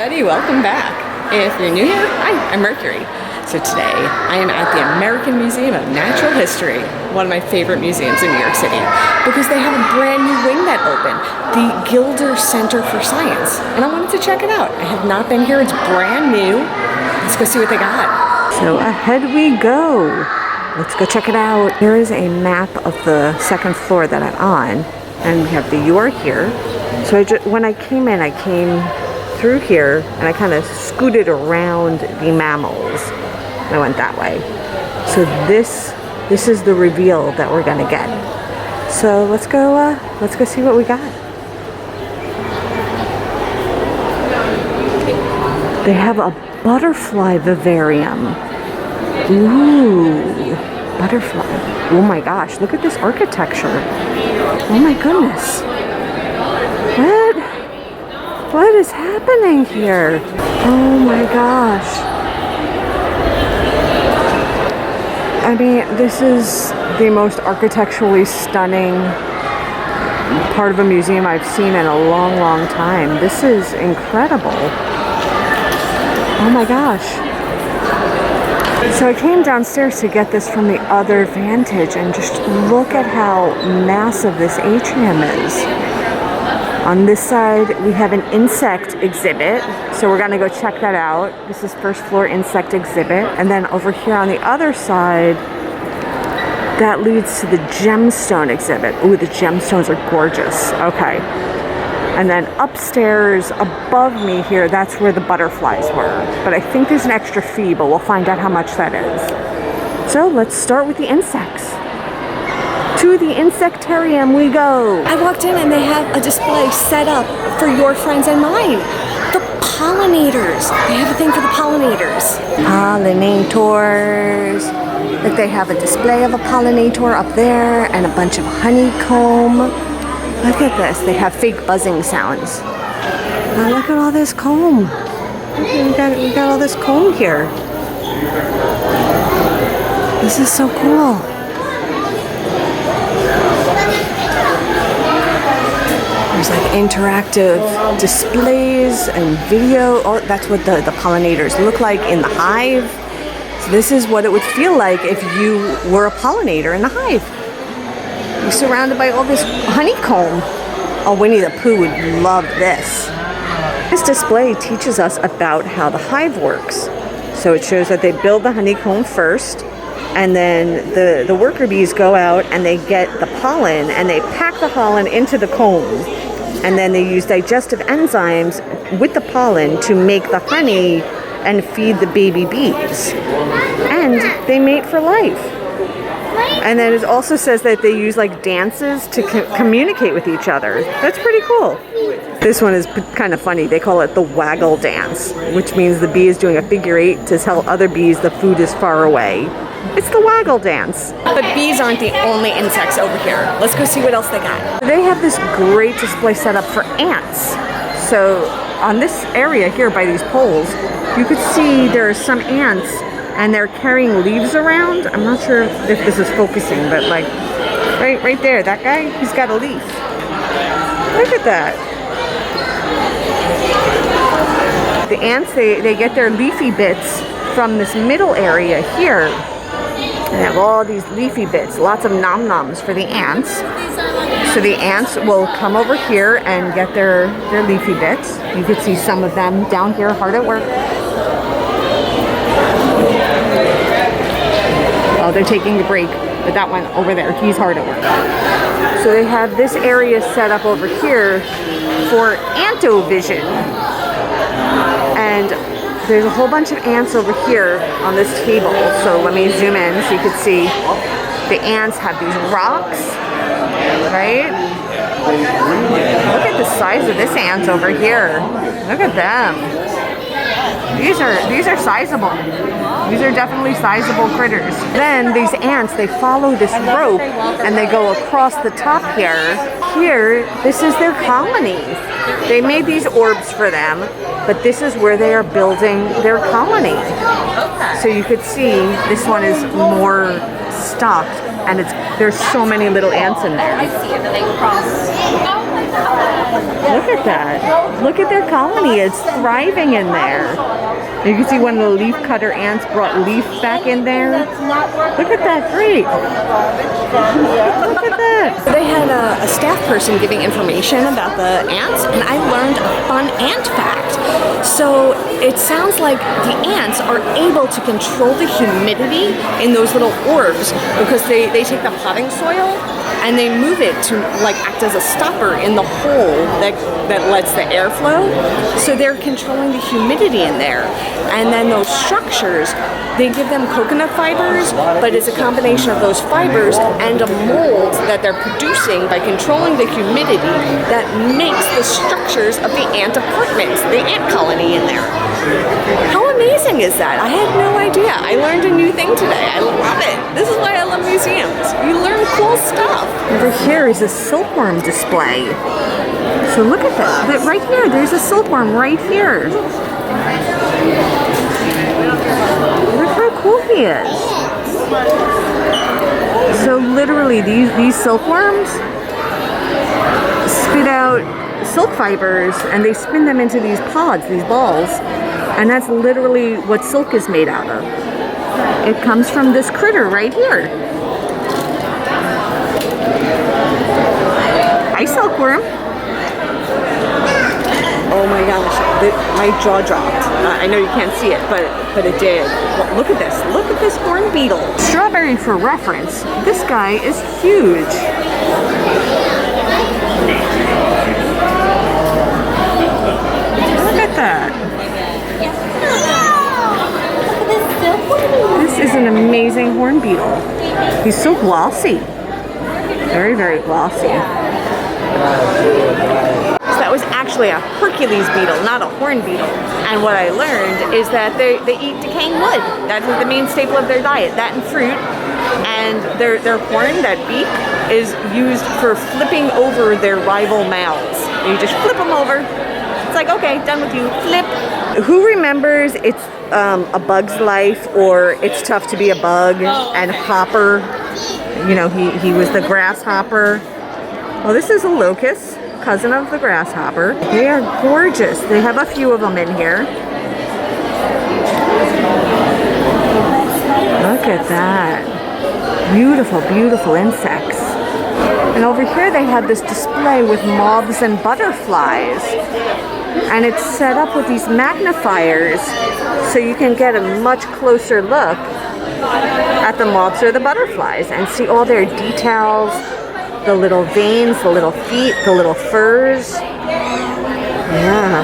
everybody, welcome back. If you're new here, hi, I'm Mercury. So today, I am at the American Museum of Natural History, one of my favorite museums in New York City, because they have a brand new wing that opened, the Gilder Center for Science, and I wanted to check it out. I have not been here, it's brand new. Let's go see what they got. So ahead we go. Let's go check it out. Here is a map of the second floor that I'm on, and we have the "You Are Here." So when I came in, I came through here and I kind of scooted around the mammals. I went that way. So this is the reveal that we're gonna get. So let's go see what we got. They have a butterfly vivarium. Ooh, butterfly. Oh my gosh, look at this architecture. Oh my goodness. What is happening here? Oh my gosh. I mean, this is the most architecturally stunning part of a museum I've seen in a long, long time. This is incredible. Oh my gosh. So I came downstairs to get this from the other vantage, and just look at how massive this atrium is. On this side, we have an insect exhibit, so we're gonna go check that out. This is first floor insect exhibit. And then over here on the other side, that leads to the gemstone exhibit. Ooh, the gemstones are gorgeous. Okay. And then upstairs, above me here, that's where the butterflies were. But I think there's an extra fee, but we'll find out how much that is. So let's start with the insects. To the insectarium we go. I walked in and they have a display set up for your friends and mine. The pollinators. They have a thing for the pollinators. Pollinators. Like they have a display of a pollinator up there and a bunch of honeycomb. Look at this. They have fake buzzing sounds. Now look at all this comb. We got all this comb here. This is so cool. There's like interactive displays and video. Oh, that's what the pollinators look like in the hive. So this is what it would feel like if you were a pollinator in the hive. You're surrounded by all this honeycomb. Oh, Winnie the Pooh would love this. This display teaches us about how the hive works. So it shows that they build the honeycomb first, and then the worker bees go out and they get the pollen and they pack the pollen into the comb. And then they use digestive enzymes with the pollen to make the honey and feed the baby bees. And they mate for life. And then it also says that they use like dances to communicate with each other. That's pretty cool. This one is kind of funny. They call it the waggle dance, which means the bee is doing a figure eight to tell other bees the food is far away. It's the waggle dance. But bees aren't the only insects over here. Let's go see what else they got. They have this great display set up for ants. So on this area here by these poles, you could see there are some ants and they're carrying leaves around. I'm not sure if this is focusing, but like right there, that guy, he's got a leaf. Look at that. The ants, they get their leafy bits from this middle area here. And they have all these leafy bits, lots of nom-noms for the ants. So the ants will come over here and get their leafy bits. You could see some of them down here hard at work. Oh, they're taking a break, but that one over there, he's hard at work. So they have this area set up over here for antovision. And there's a whole bunch of ants over here on this table. So let me zoom in so you can see the ants have these rocks, right? Look at the size of this ant over here. Look at them. These are sizable. These are definitely sizable critters. Then these ants, they follow this rope and they go across the top here. Here, this is their colonies. They made these orbs for them, but this is where they are building their colony. So you could see this one is more stocked, and there's so many little ants in there. I see it, and they cross. Look at that. Look at their colony. It's thriving in there. You can see one of the leaf cutter ants brought leaf back in there. Look at that. Great. Look at that. They had a staff person giving information about the ants, and I learned a fun ant fact. So it sounds like the ants are able to control the humidity in those little orbs because they take the potting soil and they move it to like act as a stopper in the hole that lets the air flow. So they're controlling the humidity in there. And then those structures, they give them coconut fibers, but it's a combination of those fibers and a mold that they're producing by controlling the humidity that makes the structures of the ant apartments, the ant colony in there. How amazing is that? I had no idea. I learned a new thing today. I love it. This is why I love museums. You learn cool stuff. Over here is a silkworm display. So look at that. But right here, there's a silkworm right here. Look how cool he is. So literally, these silkworms spit out silk fibers and they spin them into these pods, these balls. And that's literally what silk is made out of. It comes from this critter right here. Hi, silkworm. Oh my gosh, my jaw dropped. I know you can't see it, but it did. Well, look at this. Look at this horn beetle. Strawberry for reference. This guy is huge. Look at that. This is an amazing horn beetle. He's so glossy. Very, very glossy. So that was actually a Hercules beetle, not a horn beetle. And what I learned is that they eat decaying wood. That is the main staple of their diet, that and fruit. And their horn, that beak, is used for flipping over their rival males. You just flip them over. It's like, okay, done with you. Flip. Who remembers It's a Bug's Life or It's Tough to Be a Bug and Hopper? You know, he was the grasshopper. Well, this is a locust, cousin of the grasshopper. They are gorgeous. They have a few of them in here. Look at that. Beautiful, beautiful insects. And over here they have this display with moths and butterflies. And it's set up with these magnifiers so you can get a much closer look at the moths or the butterflies and see all their details, the little veins, the little feet, the little furs. Yeah.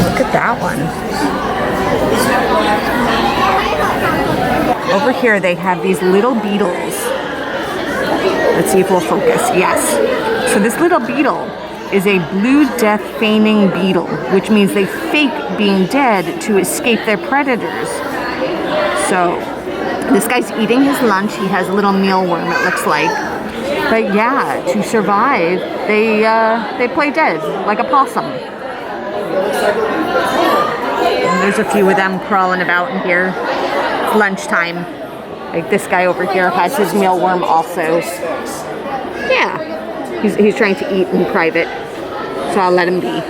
Look at that one. Over here they have these little beetles. Let's see if we'll focus. Yes. So this little beetle is a blue death feigning beetle, which means they fake being dead to escape their predators. So this guy's eating his lunch. He has a little mealworm, it looks like. But yeah, to survive, they play dead, like a possum. And there's a few of them crawling about in here. It's lunchtime. Like this guy over here has his mealworm also. Yeah. He's trying to eat in private, so I'll let him be.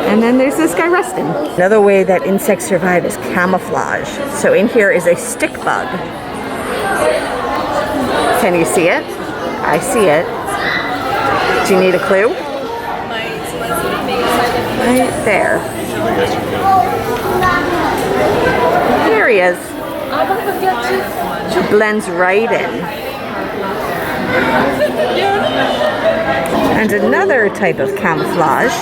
And then there's this guy resting. Another way that insects survive is camouflage. So in here is a stick bug. Can you see it? I see it. Do you need a clue? Right there. There he is. It blends right in. And another type of camouflage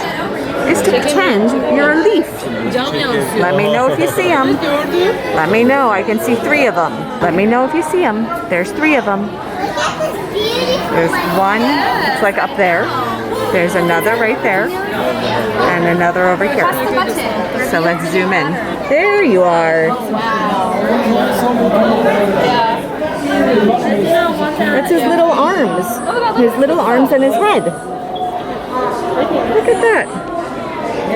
is to pretend you're a leaf. Let me know if you see them. Let me know. I can see 3 of them. Let me know if you see them. There's 3 of them. There's one, it's like up there. There's another right there. And another over here. So let's zoom in. There you are. That's his little arms. His little arms and his head. Look at that.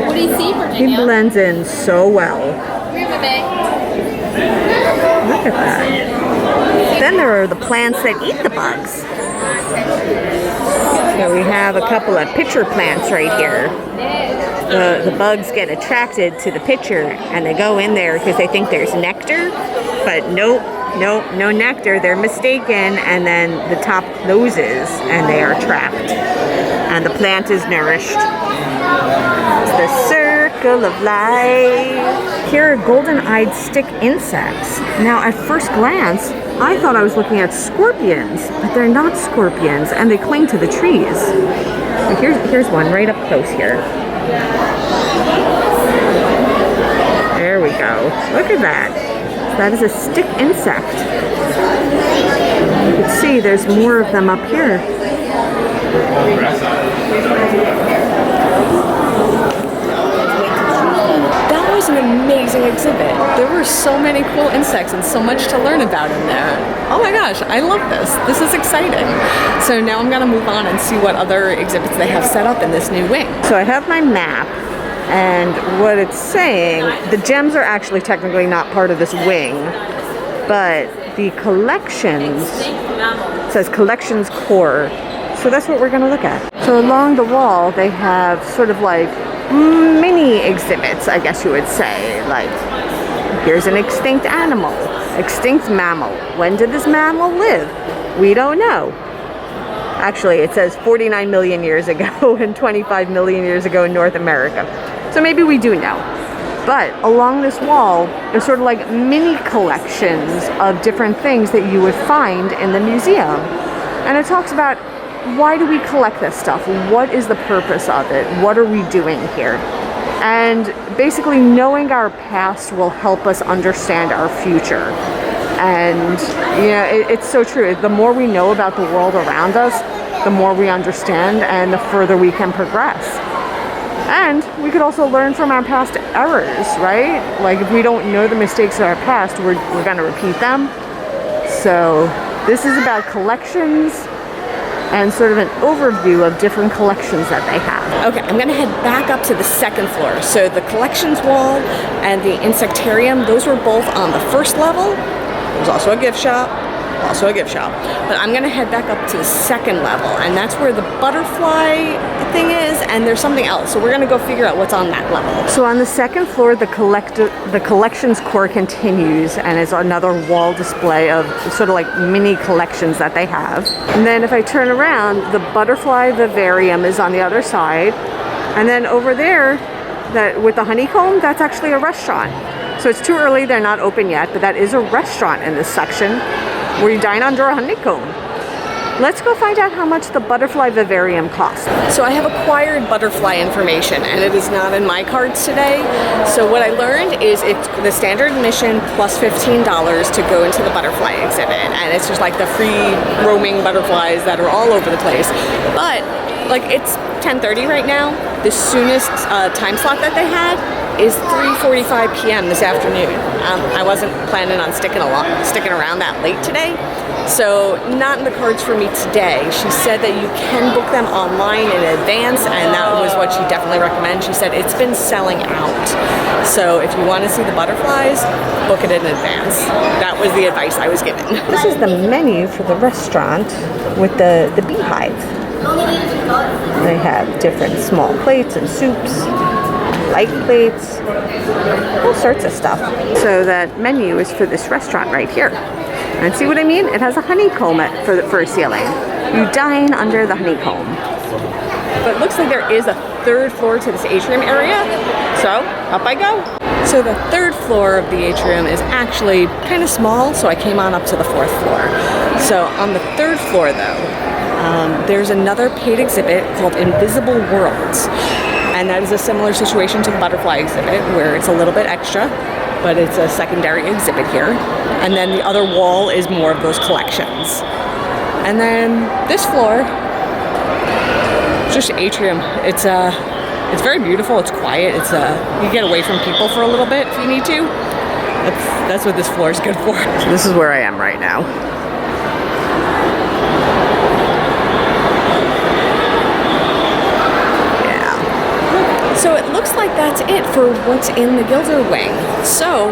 What do you see, Virginia? He blends in so well. Look at that. Then there are the plants that eat the bugs. So we have a couple of pitcher plants right here. The bugs get attracted to the pitcher and they go in there because they think there's nectar, but nope, no nectar. They're mistaken, and then the top closes and they are trapped. And the plant is nourished. It's the circle of life. Here are golden-eyed stick insects. Now, at first glance, I thought I was looking at scorpions, but they're not scorpions, and they cling to the trees. So here's one right up close here. There we go. Look at that. That is a stick insect. You can see there's more of them up here. That was an amazing exhibit. There were so many cool insects and so much to learn about in there. Oh my gosh, I love this. This is exciting. So now I'm gonna move on and see what other exhibits they have set up in this new wing. So I have my map, and what it's saying, the gems are actually technically not part of this wing, but the collections, it says collections core. So that's what we're going to look at. So along the wall, they have sort of like mini exhibits, I guess you would say. Like, here's an extinct animal, extinct mammal. When did this mammal live? We don't know. Actually, it says 49 million years ago and 25 million years ago in North America. So maybe we do know. But along this wall, there's sort of like mini collections of different things that you would find in the museum. And it talks about, why do we collect this stuff? What is the purpose of it? What are we doing here? And basically knowing our past will help us understand our future. And you know, it's so true. The more we know about the world around us, the more we understand and the further we can progress. And we could also learn from our past errors, right? Like if we don't know the mistakes of our past, we're gonna repeat them. So this is about collections and sort of an overview of different collections that they have. Okay, I'm gonna head back up to the second floor. So the collections wall and the insectarium, those were both on the first level. There's also a gift shop, But I'm gonna head back up to the second level, and that's where the butterfly thing is, and there's something else. So we're gonna go figure out what's on that level. So on the second floor, the collections core continues, and is another wall display of sort of like mini collections that they have. And then if I turn around, the butterfly vivarium is on the other side. And then over there, that with the honeycomb, that's actually a restaurant. So it's too early, they're not open yet, but that is a restaurant in this section where you dine under a honeycomb. Let's go find out how much the butterfly vivarium costs. So I have acquired butterfly information, and it is not in my cards today. So what I learned is it's the standard admission plus $15 to go into the butterfly exhibit, and it's just like the free roaming butterflies that are all over the place. But like it's 10:30 right now. The soonest time slot that they had is 3:45 p.m. this afternoon. I wasn't planning on sticking around that late today, so not in the cards for me today. She said that you can book them online in advance, and that was what she definitely recommends. She said it's been selling out, so if you want to see the butterflies, book it in advance. That was the advice I was given. This is the menu for the restaurant with the beehive. They have different small plates and soups, light plates, all sorts of stuff. So that menu is for this restaurant right here. And see what I mean? It has a honeycomb for a ceiling. You dine under the honeycomb. But it looks like there is a third floor to this atrium area, so up I go. So the third floor of the atrium is actually kind of small, so I came on up to the fourth floor. So on the third floor though, there's another paid exhibit called Invisible Worlds. And that is a similar situation to the butterfly exhibit, where it's a little bit extra, but it's a secondary exhibit here. And then the other wall is more of those collections. And then this floor, just atrium. It's very beautiful. It's quiet. You get away from people for a little bit if you need to. That's what this floor is good for. So this is where I am right now. So it looks like that's it for what's in the Gilder wing. So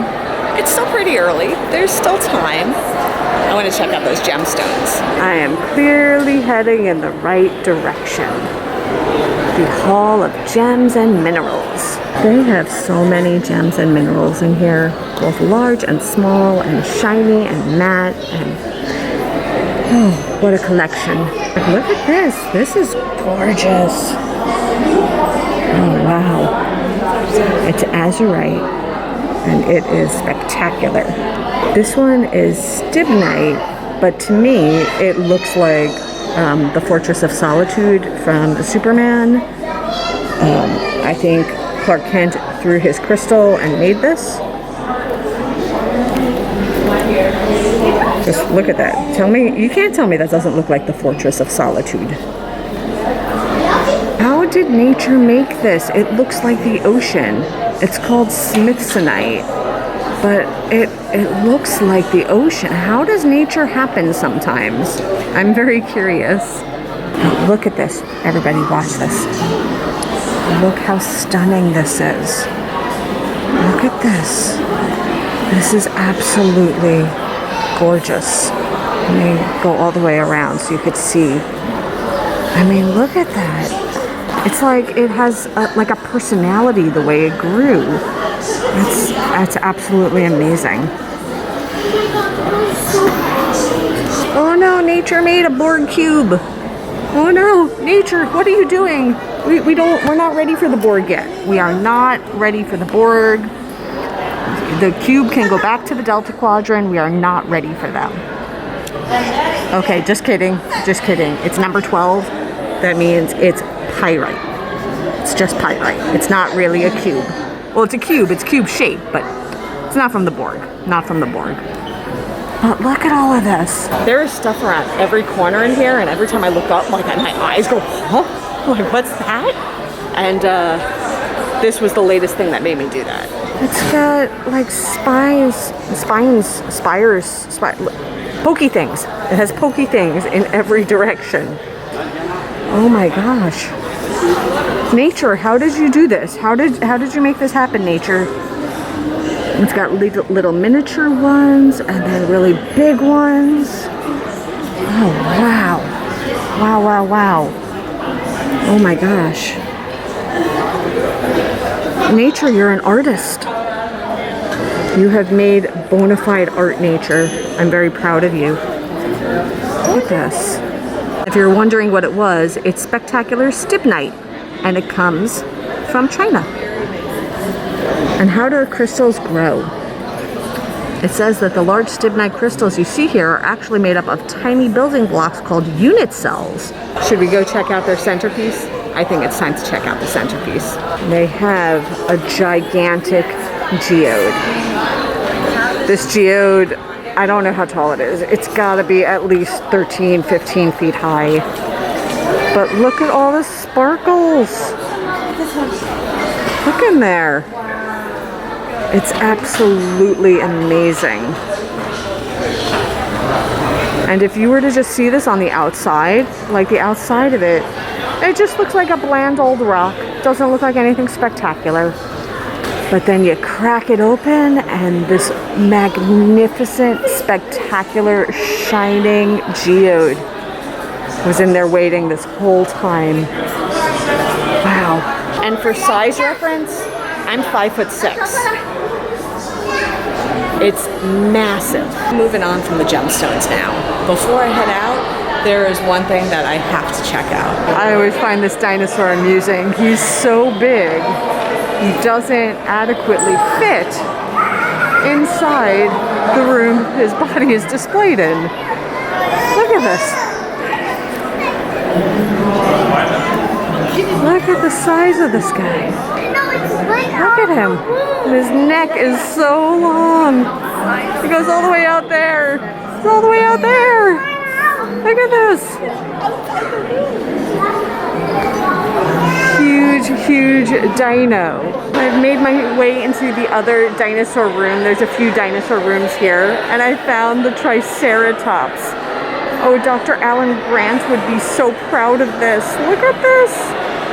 it's still pretty early. There's still time. I want to check out those gemstones. I am clearly heading in the right direction. The Hall of Gems and Minerals. They have so many gems and minerals in here, both large and small and shiny and matte, and oh, what a collection. Look at this. This is gorgeous. Oh, wow. It's azurite, and it is spectacular. This one is stibnite, but to me, it looks like the Fortress of Solitude from the Superman. I think Clark Kent threw his crystal and made this. Just look at that. Tell me, you can't tell me that doesn't look like the Fortress of Solitude. How did nature make this? It looks like the ocean. It's called Smithsonite, but it looks like the ocean. How does nature happen sometimes? I'm very curious. Oh, look at this. Everybody watch this. Look how stunning this is. Look at this. This is absolutely gorgeous. Let me go all the way around so you could see. I mean, look at that. It's like it has like a personality the way it grew. That's absolutely amazing. Oh no, nature made a Borg cube. Oh no, nature, what are you doing? We're not ready for the Borg yet. We are not ready for the Borg. The cube can go back to the Delta Quadrant. We are not ready for them. Okay, just kidding. Just kidding. It's number 12. That means it's pyrite. It's just pyrite. It's not really a cube. Well, it's a cube. It's cube shaped, but it's not from the Borg. Not from the Borg. But look at all of this. There is stuff around every corner in here, and every time I look up, like my eyes go, huh? Like, what's that? And this was the latest thing that made me do that. It's got like spires, pokey things. It has pokey things in every direction. Oh my gosh. Nature, how did you do this? How did you make this happen, nature? It's got little miniature ones and then really big ones. Oh wow. Wow, wow, wow. Oh my gosh. Nature, you're an artist. You have made bona fide art, nature. I'm very proud of you. Look at this. If you're wondering what it was, it's spectacular stibnite, and it comes from China. And how do crystals grow? It says that the large stibnite crystals you see here are actually made up of tiny building blocks called unit cells. Should we go check out their centerpiece? I think it's time to check out the centerpiece. They have a gigantic geode. This geode, I don't know how tall it is. It's gotta be at least 13, 15 feet high. But look at all the sparkles. Look in there. It's absolutely amazing. And if you were to just see this on the outside, like the outside of it, it just looks like a bland old rock. Doesn't look like anything spectacular. But then you crack it open and this magnificent, spectacular, shining geode was in there waiting this whole time. Wow. And for size reference, I'm 5'6". It's massive. Moving on from the gemstones now. Before I head out, there is one thing that I have to check out. I always find this dinosaur amusing. He's so big, he doesn't adequately fit inside the room his body is displayed in. Look at this. Look at the size of this guy. Look at him. His neck is so long. He goes all the way out there. It's all the way out there. Look at this. Huge dino. I've made my way into the other dinosaur room. There's a few dinosaur rooms here, and I found the Triceratops. Oh, Dr. Alan Grant would be so proud of this. Look at this.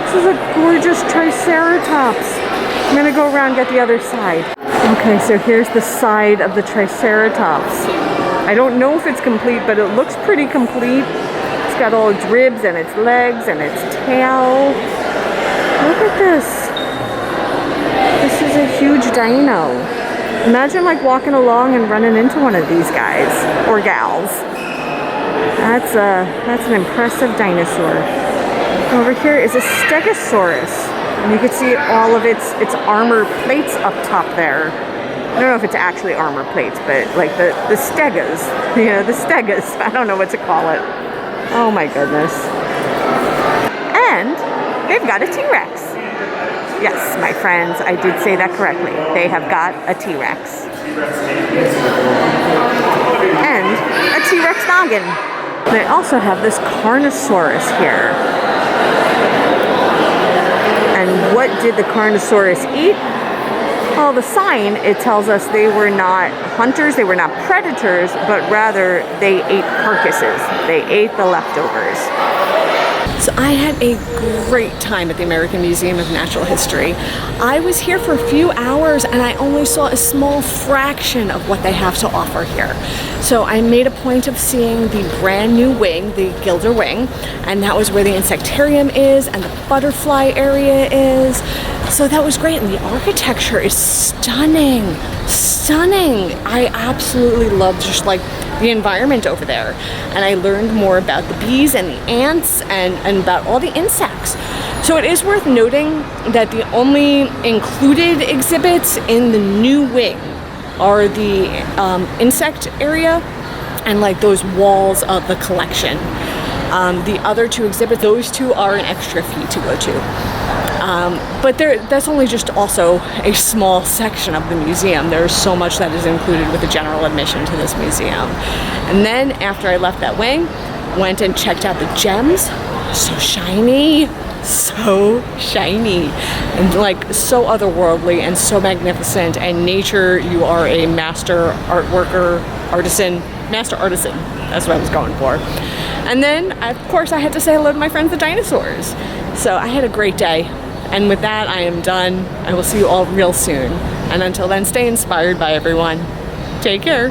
This is a gorgeous Triceratops. I'm gonna go around and get the other side. Okay, so here's the side of the Triceratops. I don't know if it's complete, but it looks pretty complete. It's got all its ribs and its legs and its tail. Look at this. This is a huge dino. Imagine like walking along and running into one of these guys or gals. That's an impressive dinosaur. Over here is a stegosaurus. And you can see all of its armor plates up top there. I don't know if it's actually armor plates, but like the stegas, you know, the stegas. I don't know what to call it. Oh my goodness. And they've got a T-Rex. Yes, my friends, I did say that correctly. They have got a T-Rex. And a T-Rex noggin. They also have this Carnosaurus here. And what did the Carnosaurus eat? Well, the sign, it tells us they were not hunters, they were not predators, but rather they ate carcasses. They ate the leftovers. So I had a great time at the American Museum of Natural History. I was here for a few hours and I only saw a small fraction of what they have to offer here. So I made a point of seeing the brand new wing, the Gilder wing, and that was where the insectarium is and the butterfly area is. So that was great, and the architecture is stunning, stunning. I absolutely loved just like the environment over there, and I learned more about the bees and the ants and about all the insects. So it is worth noting that the only included exhibits in the new wing are the insect area and like those walls of the collection. The other two exhibits, those two are an extra fee to go to. But that's only just also a small section of the museum. There's so much that is included with the general admission to this museum. And then after I left that wing, went and checked out the gems. So shiny, and like so otherworldly and so magnificent. And nature, you are a master art worker, master artisan. That's what I was going for. And then, of course, I had to say hello to my friends, the dinosaurs. So I had a great day. And with that, I am done. I will see you all real soon. And until then, stay inspired by everyone. Take care.